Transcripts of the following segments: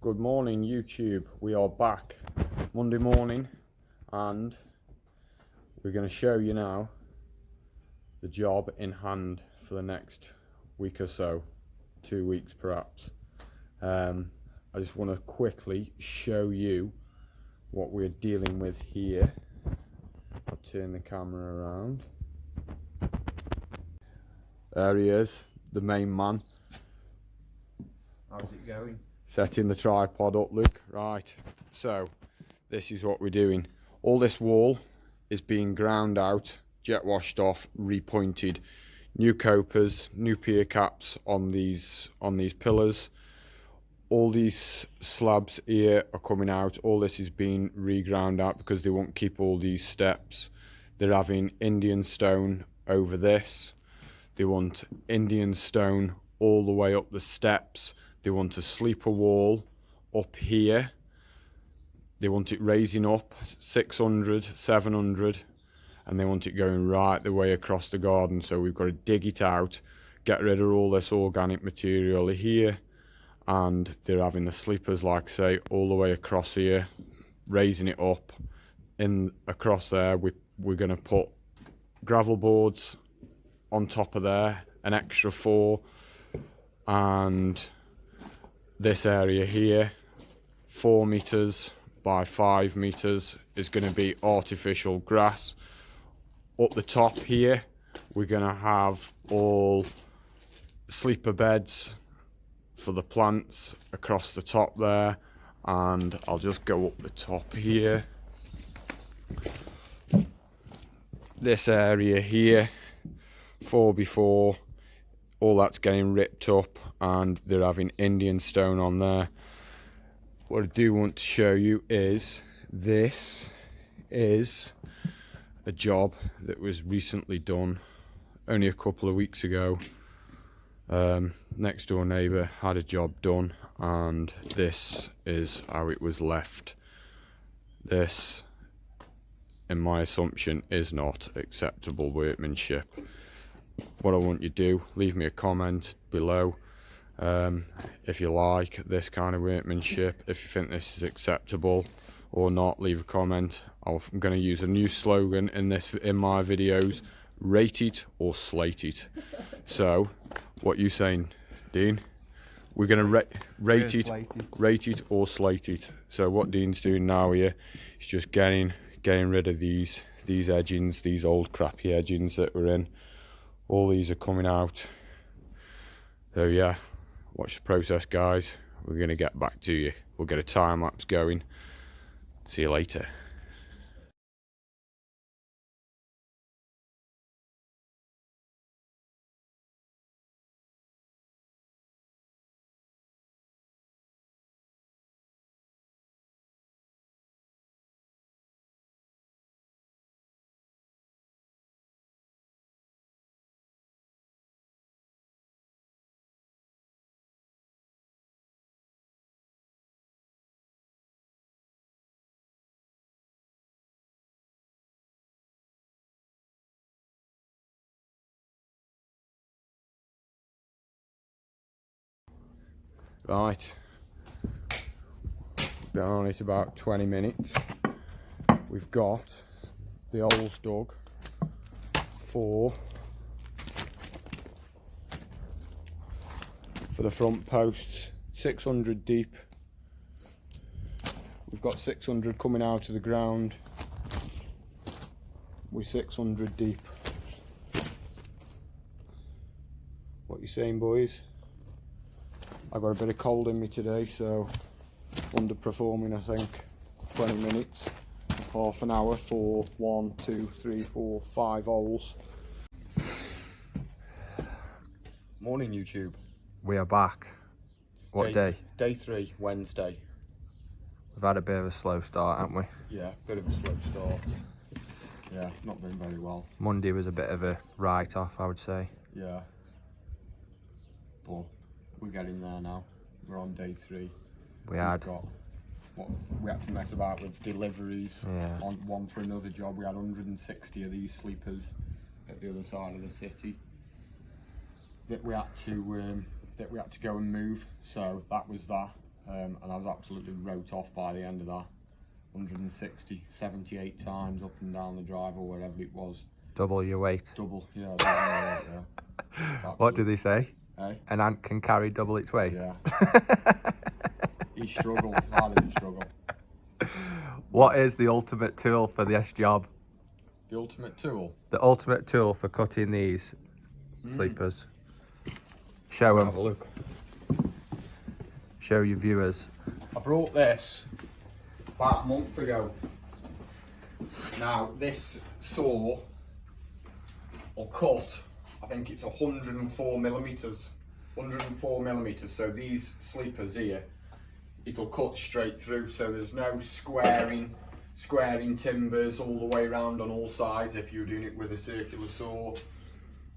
Good morning, YouTube. We are back Monday morning and we're going to show you now the job in hand for the next week or so, 2 weeks perhaps. I just want to quickly show you what we're dealing with here. I'll turn the camera around. There he is, the main man. How's it going? Setting the tripod up, Luke. Right, so this is what we're doing. All this wall is being ground out, jet washed off, repointed. New copers, new pier caps on these pillars. All these slabs here are coming out. All this is being re-ground out because they won't keep all these steps. They're having Indian stone over this. They want Indian stone all the way up the steps. They want a sleeper wall up here. They want it raising up 600, 700, and they want it going right the way across the garden. So we've got to dig it out, get rid of all this organic material here, and they're having the sleepers, like I say, all the way across here, raising it up. In across there, we're going to put gravel boards on top of there, an extra 4, and this area here, 4 meters by 5 meters, is going to be artificial grass. Up the top here, we're going to have all sleeper beds for the plants across the top there, and I'll just go up the top here. This area here, 4x4, all that's getting ripped up and they're having Indian stone on there. What I do want to show you is this is a job that was recently done only a couple of weeks ago. Next door neighbour had a job done and this is how it was left. This, in my assumption, is not acceptable workmanship. What I want you to do, leave me a comment below if you like this kind of workmanship, if you think this is acceptable or not. Leave a comment. I'm going to use a new slogan in my videos: rate it or slate it. So what you saying, Dean? We're going to rate it or slate it. So what Dean's doing now here is just getting rid of these edgings, these old crappy edgings that were in. All these are coming out. So yeah, watch the process, guys. We're going to get back to you. We'll get a time lapse going. See you later. Right, been on it about 20 minutes. We've got the holes dug for the front posts, 600 deep. We've got 600 coming out of the ground. We're 600 deep. What you saying, boys? I've got a bit of cold in me today, so underperforming, I think. 20 minutes, half an hour for 1, 2, 3, 4, 5 holes. Morning, YouTube. We are back. What day? Day 3, Wednesday. We've had a bit of a slow start, haven't we? Yeah, bit of a slow start. Yeah, not doing very well. Monday was a bit of a write-off, I would say. Yeah. But we're getting there now. We're on day 3. We had to mess about with deliveries. Yeah. On one for another job. We had 160 of these sleepers at the other side of the city that we had to go and move. So that was that. and I was absolutely wrote off by the end of that. 160, 78 times up and down the drive or wherever it was. Double your weight. Double, yeah. Double my weight, yeah. What do they say? Eh? An ant can carry double its weight. Yeah. He struggled. I didn't struggle. What is the ultimate tool for this job? The ultimate tool? The ultimate tool for cutting these sleepers. Show Have a them. look. Show your viewers. I brought this about a month ago. Now, this saw or cut, I think it's 104 millimeters. 104 millimeters. So these sleepers here, it'll cut straight through. So there's no squaring timbers all the way around on all sides. If you're doing it with a circular saw,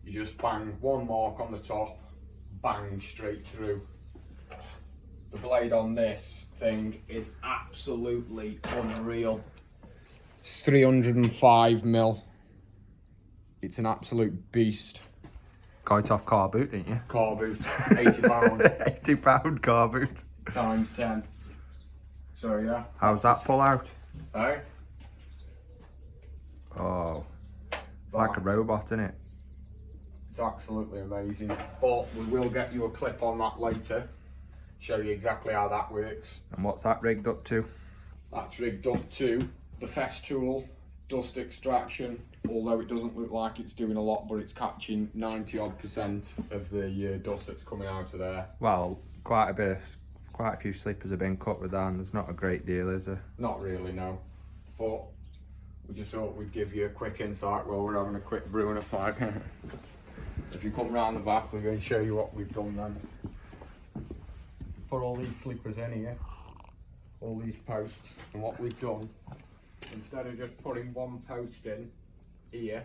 you just bang one mark on the top, bang straight through. The blade on this thing is absolutely unreal. It's 305 mil. It's an absolute beast. Got it off car boot, didn't you? Car boot, 80 pound. 80 pound car boot. Times 10. So yeah. How's that pull out? Eh? Oh, it's like a robot, isn't it? It's absolutely amazing. But we will get you a clip on that later. Show you exactly how that works. And what's that rigged up to? That's rigged up to the Festool dust extraction, although it doesn't look like it's doing a lot, but it's catching 90% of the dust that's coming out of there. Well, quite a few sleepers have been cut with that, and there's not a great deal, is there? Not really, no. But we just thought we'd give you a quick insight while we're having a quick brew and a fag. If you come round the back, we're going to show you what we've done then. Put all these sleepers in here, all these posts, and what we've done, instead of just putting one post in here,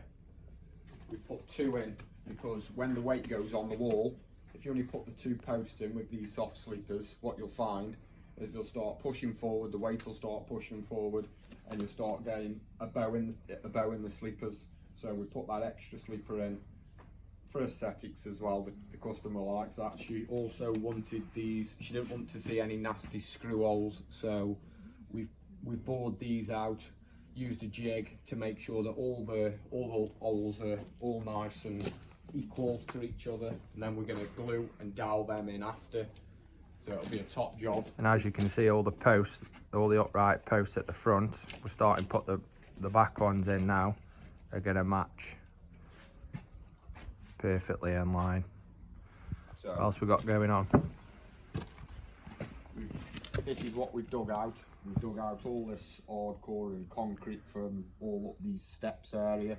we put two in, because when the weight goes on the wall, if you only put the two posts in with these soft sleepers, what you'll find is they'll start pushing forward, the weight will start pushing forward, and you'll start getting a bow in the sleepers. So we put that extra sleeper in for aesthetics as well. The customer likes that. She also wanted these, she didn't want to see any nasty screw holes, so we've bored these out, used a jig to make sure that all the holes are all nice and equal to each other, and then we're going to glue and dowel them in after, so it'll be a top job. And as you can see, all the posts, all the upright posts at the front, we're starting to put the back ones in now, are going to match perfectly in line. So What else we got going on? this is what we've dug out. We've dug out all this hardcore and concrete from all up these steps area.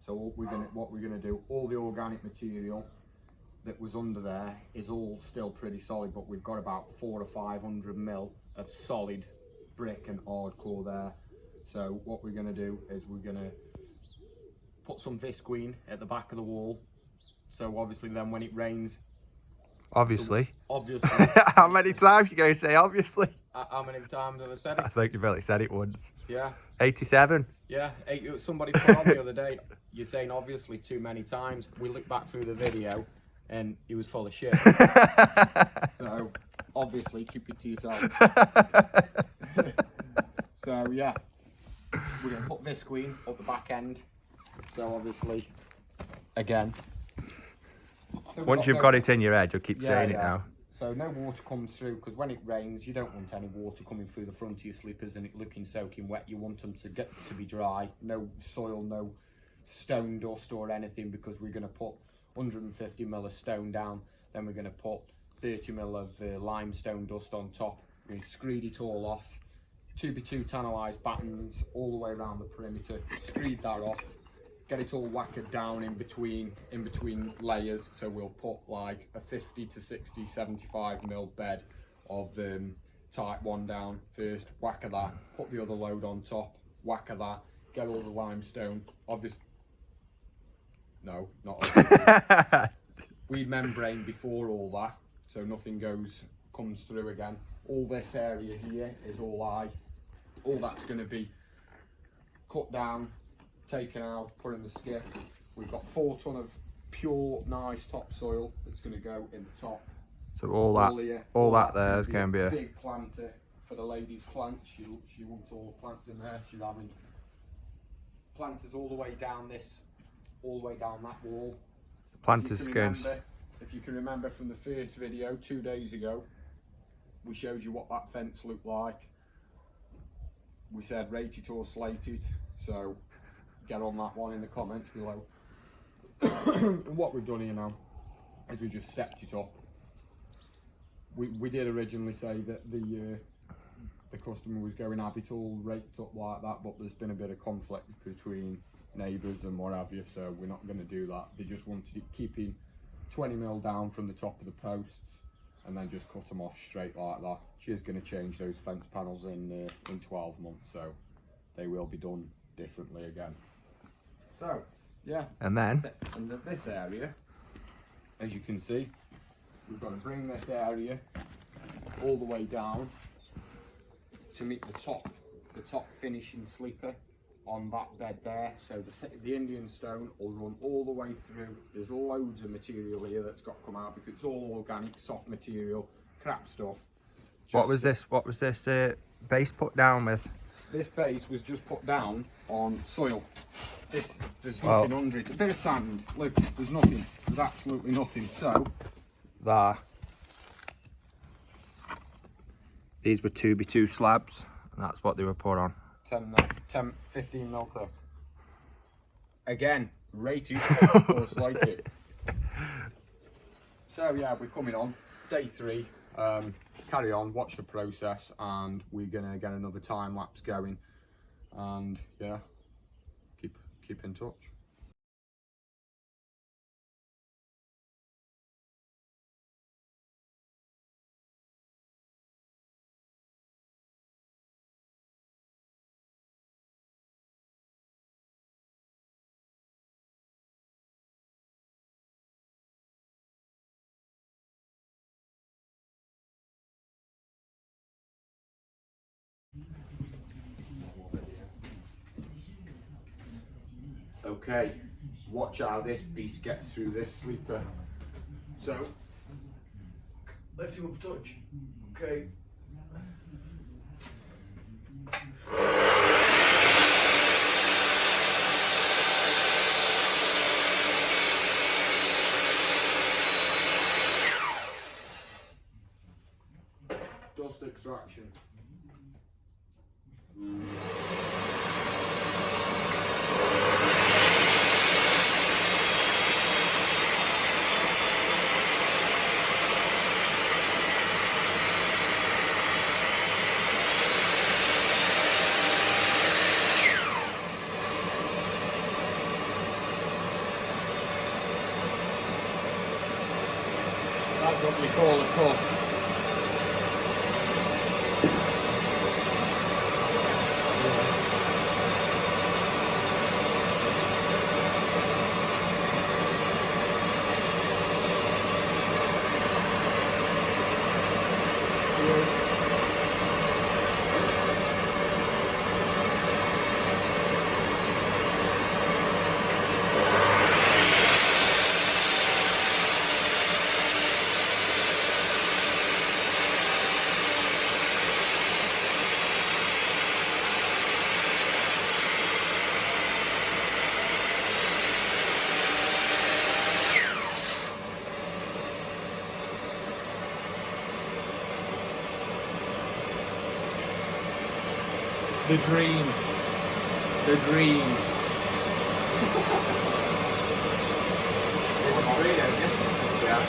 So what we're gonna do, all the organic material that was under there is all still pretty solid, but we've got about 400 or 500 mil of solid brick and hardcore there. So what we're gonna do is we're gonna put some visqueen at the back of the wall. So obviously then when it rains, Obviously. obviously. How many times you going to say obviously? How many times have I said I it? think you've only said it once. Yeah. 87. Yeah, somebody put on the other day, you're saying obviously too many times. We looked back through the video and he was full of shit. So obviously keep it to yourself. So yeah, we're going to put visqueen up the back end. So obviously, again. So Once you've got it in your head, you'll keep saying it now. So no water comes through, because when it rains, you don't want any water coming through the front of your sleepers and it looking soaking wet. You want them to get to be dry. No soil, no stone dust or anything, because we're going to put 150 mil of stone down. Then we're going to put 30 mil of limestone dust on top. We're going to screed it all off. 2x2 tannalized battens all the way around the perimeter. Screed that off. Get it all whacked down in between layers. So we'll put like a 50 to 60, 75 mil bed of type 1 down first, whack of that, put the other load on top, whack of that, get all the limestone, obviously, no, not obviously. Weed membrane before all that, so nothing comes through again. All this area here is all that's going to be cut down, taken out, put in the skip. We've got 4 ton of pure nice topsoil that's going to go in the top So all that there is going to be a big planter for the lady's plants. She wants all the plants in there. She's having planters all the way down that wall. planters going. If you can remember from the first video 2 days ago, we showed you what that fence looked like. We said rate it or slate it, so get on that one in the comments below. And what we've done here now is we just stepped it up. We did originally say that the customer was going to have it all raked up like that, but there's been a bit of conflict between neighbours and what have you, so we're not going to do that. They just wanted it keeping 20mm down from the top of the posts and then just cut them off straight like that. She's going to change those fence panels in 12 months, so they will be done differently again. So yeah, And then this area, as you can see, we've got to bring this area all the way down to meet the top finishing sleeper on that bed there. So the Indian stone will run all the way through. There's loads of material here that's got to come out because it's all organic, soft material, crap stuff. what was this base put down with? This base was just put down on soil. There's nothing under it. A bit of sand. Look, there's nothing. There's absolutely nothing. So There. These were 2x2 slabs, and that's what they were put on. 15 mil thick. Again, rated or slate it. So yeah, we're coming on day 3. Carry on, watch the process, and we're gonna get another time lapse going. And yeah, keep in touch. Okay, watch how this beast gets through this sleeper. So, lift him up a touch. Okay. Dust extraction. That's what we call a cut. The dream. The dream. Yeah.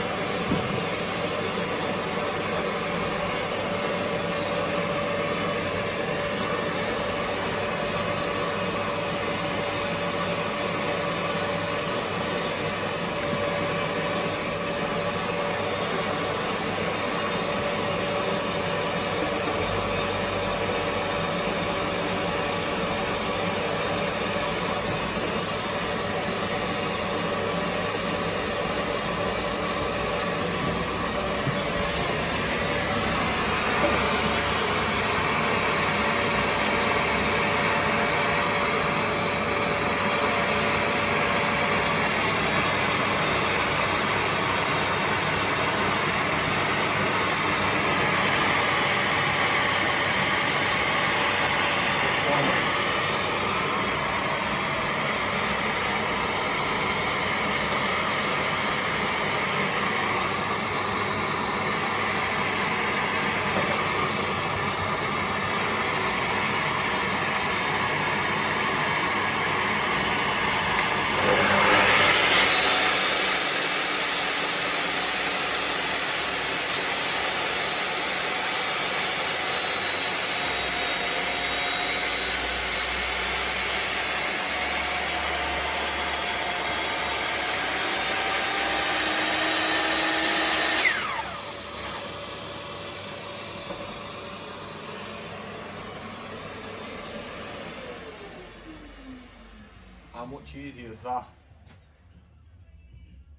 much easier is that?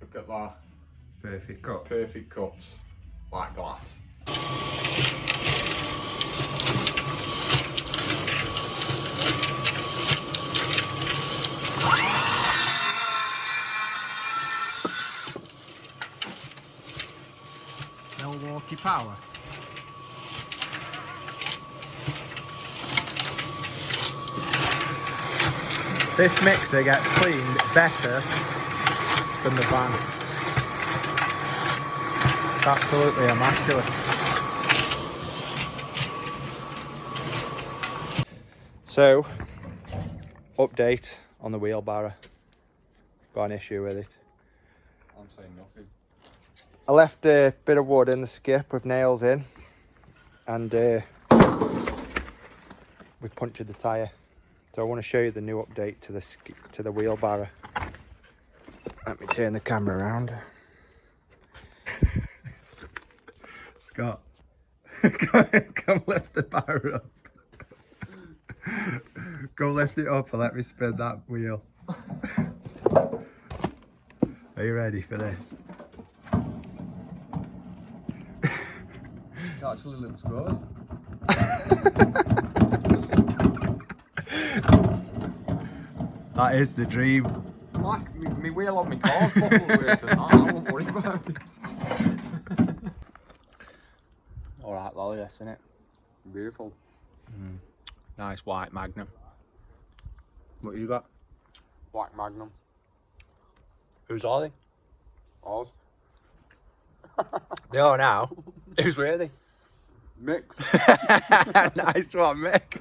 Look at that. Perfect cut. Perfect cuts. Like glass. Milwaukee Power. This mixer gets cleaned better than the van. It's absolutely immaculate. So, update on the wheelbarrow. Got an issue with it. I'm saying nothing. I left a bit of wood in the skip with nails in, and we punctured the tyre. So I want to show you the new update to the wheelbarrow. Let me turn the camera around. Scott, come lift the barrow up. Go lift it up and let me spin that wheel. Are you ready for this? It actually looks good. That is the dream. Like, me wheel on my car's bottle worse than that. I won't worry about it. Alright, lolly, yes, isn't it? Beautiful. Nice white Magnum. What you got? Black Magnum. Who's Ollie? Oz. They are now. Who's worthy? Mix. Nice one, Mick.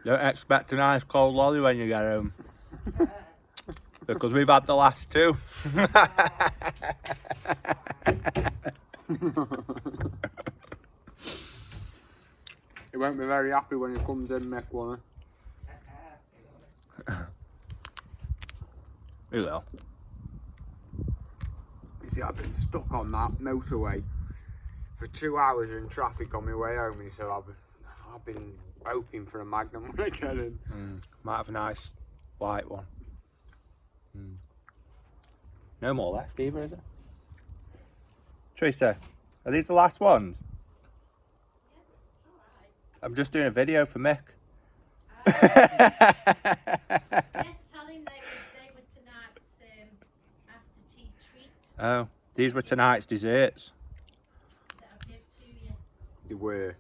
Don't expect a nice cold lolly when you get home. Because we've had the last two. He won't be very happy when he comes in, Mick, won't We will. he? You see, I've been stuck on that motorway for 2 hours in traffic on my way home, and he said, I've been hoping for a Magnum when I get in. Might have a nice white one. No more left either, is it? Teresa, are these the last ones? I'm just doing a video for Mick. Yes, tell him they were tonight's after tea treats Oh, these were tonight's desserts. that I've given to you. They were.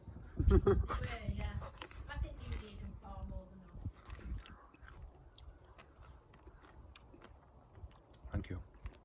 Where